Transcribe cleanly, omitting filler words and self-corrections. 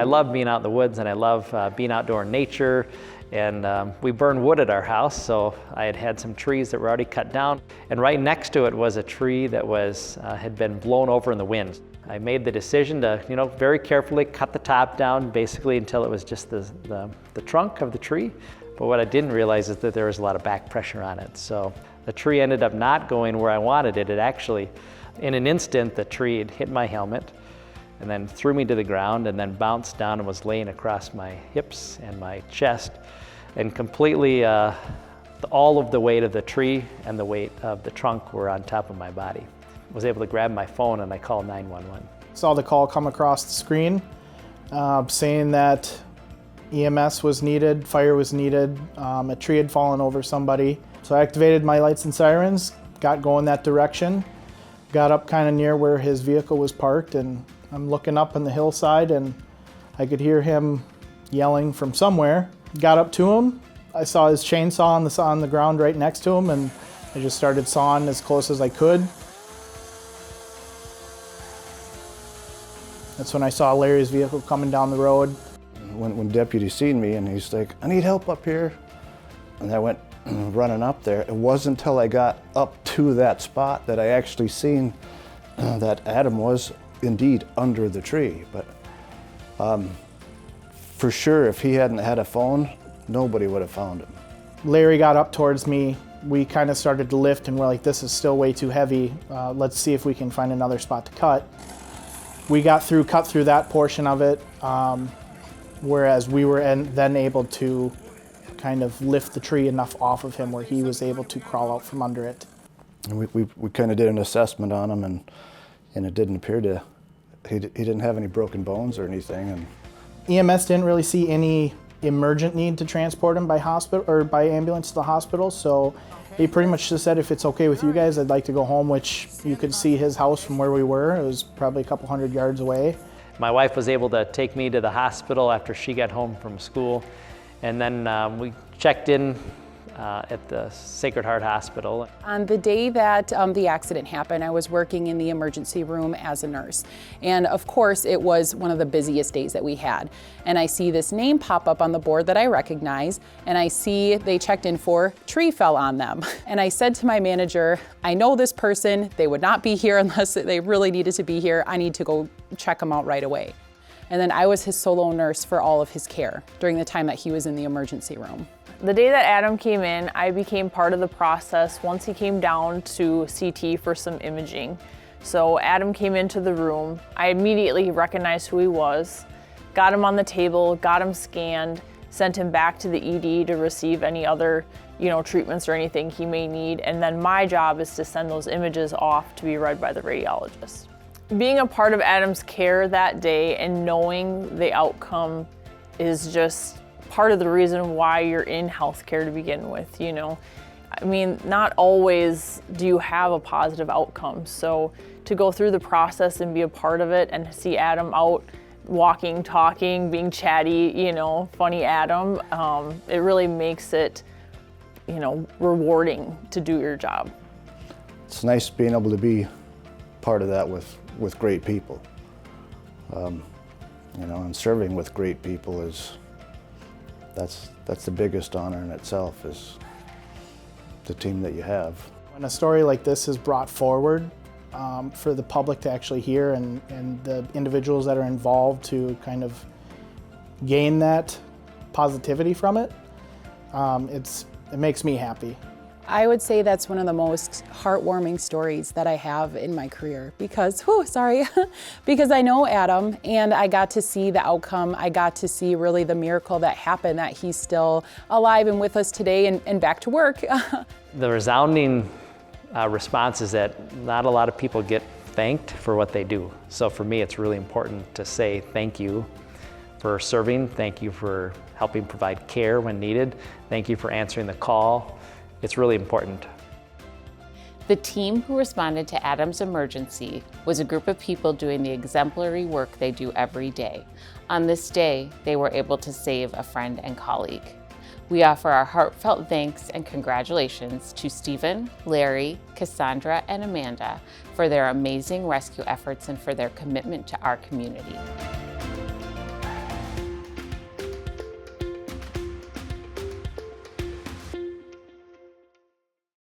I love being out in the woods, and I love being outdoor in nature. And we burn wood at our house, so I had some trees that were already cut down. And right next to it was a tree that had been blown over in the wind. I made the decision to, very carefully cut the top down, basically until it was just the trunk of the tree. But what I didn't realize is that there was a lot of back pressure on it. So the tree ended up not going where I wanted it. It actually, in an instant, the tree had hit my helmet and then threw me to the ground and then bounced down and was laying across my hips and my chest. And completely, all of the weight of the tree and the weight of the trunk were on top of my body. I was able to grab my phone and I called 911. Saw the call come across the screen saying that EMS was needed, fire was needed, a tree had fallen over somebody. So I activated my lights and sirens, got going that direction, got up kind of near where his vehicle was parked, and I'm looking up on the hillside and I could hear him yelling from somewhere. Got up to him, I saw his chainsaw on the ground right next to him, and I just started sawing as close as I could. That's when I saw Larry's vehicle coming down the road. When deputy seen me and he's like, I need help up here. And I went running up there. It wasn't until I got up to that spot that I actually seen that Adam was indeed under the tree. But for sure, if he hadn't had a phone, nobody would have found him. Larry got up towards me. We kind of started to lift and we're like, this is still way too heavy. Let's see if we can find another spot to cut. We cut through that portion of it, whereas we were then able to kind of lift the tree enough off of him where he was able to crawl out from under it. And we kind of did an assessment on him, and it didn't appear to, he didn't have any broken bones or anything. And EMS didn't really see any emergent need to transport him by hospital or by ambulance to the hospital, so he pretty much just said, if it's okay with you guys, I'd like to go home, which you could see his house from where we were. It was probably a couple hundred yards away. My wife was able to take me to the hospital after she got home from school, and then we checked in at the Sacred Heart Hospital. On the day that the accident happened, I was working in the emergency room as a nurse. And of course, it was one of the busiest days that we had. And I see this name pop up on the board that I recognize, and I see they checked in for tree fell on them. And I said to my manager, I know this person, they would not be here unless they really needed to be here. I need to go check them out right away. And then I was his solo nurse for all of his care during the time that he was in the emergency room. The day that Adam came in, I became part of the process once he came down to CT for some imaging. So Adam came into the room. I immediately recognized who he was, got him on the table, got him scanned, sent him back to the ED to receive any other treatments or anything he may need. And then my job is to send those images off to be read by the radiologist. Being a part of Adam's care that day and knowing the outcome is just part of the reason why you're in healthcare to begin with, I mean, not always do you have a positive outcome. So to go through the process and be a part of it and see Adam out walking, talking, being chatty, funny Adam, it really makes it, rewarding to do your job. it's nice being able to be part of that with great people. And serving with great people that's the biggest honor in itself, is the team that you have. When a story like this is brought forward for the public to actually hear and the individuals that are involved to kind of gain that positivity from it, it makes me happy. I would say that's one of the most heartwarming stories that I have in my career because, because I know Adam and I got to see the outcome. I got to see really the miracle that happened, that he's still alive and with us today and back to work. The resounding response is that not a lot of people get thanked for what they do. So for me, it's really important to say thank you for serving. Thank you for helping provide care when needed. Thank you for answering the call. It's really important. The team who responded to Adam's emergency was a group of people doing the exemplary work they do every day. On this day, they were able to save a friend and colleague. We offer our heartfelt thanks and congratulations to Stephen, Larry, Cassandra, and Amanda for their amazing rescue efforts and for their commitment to our community.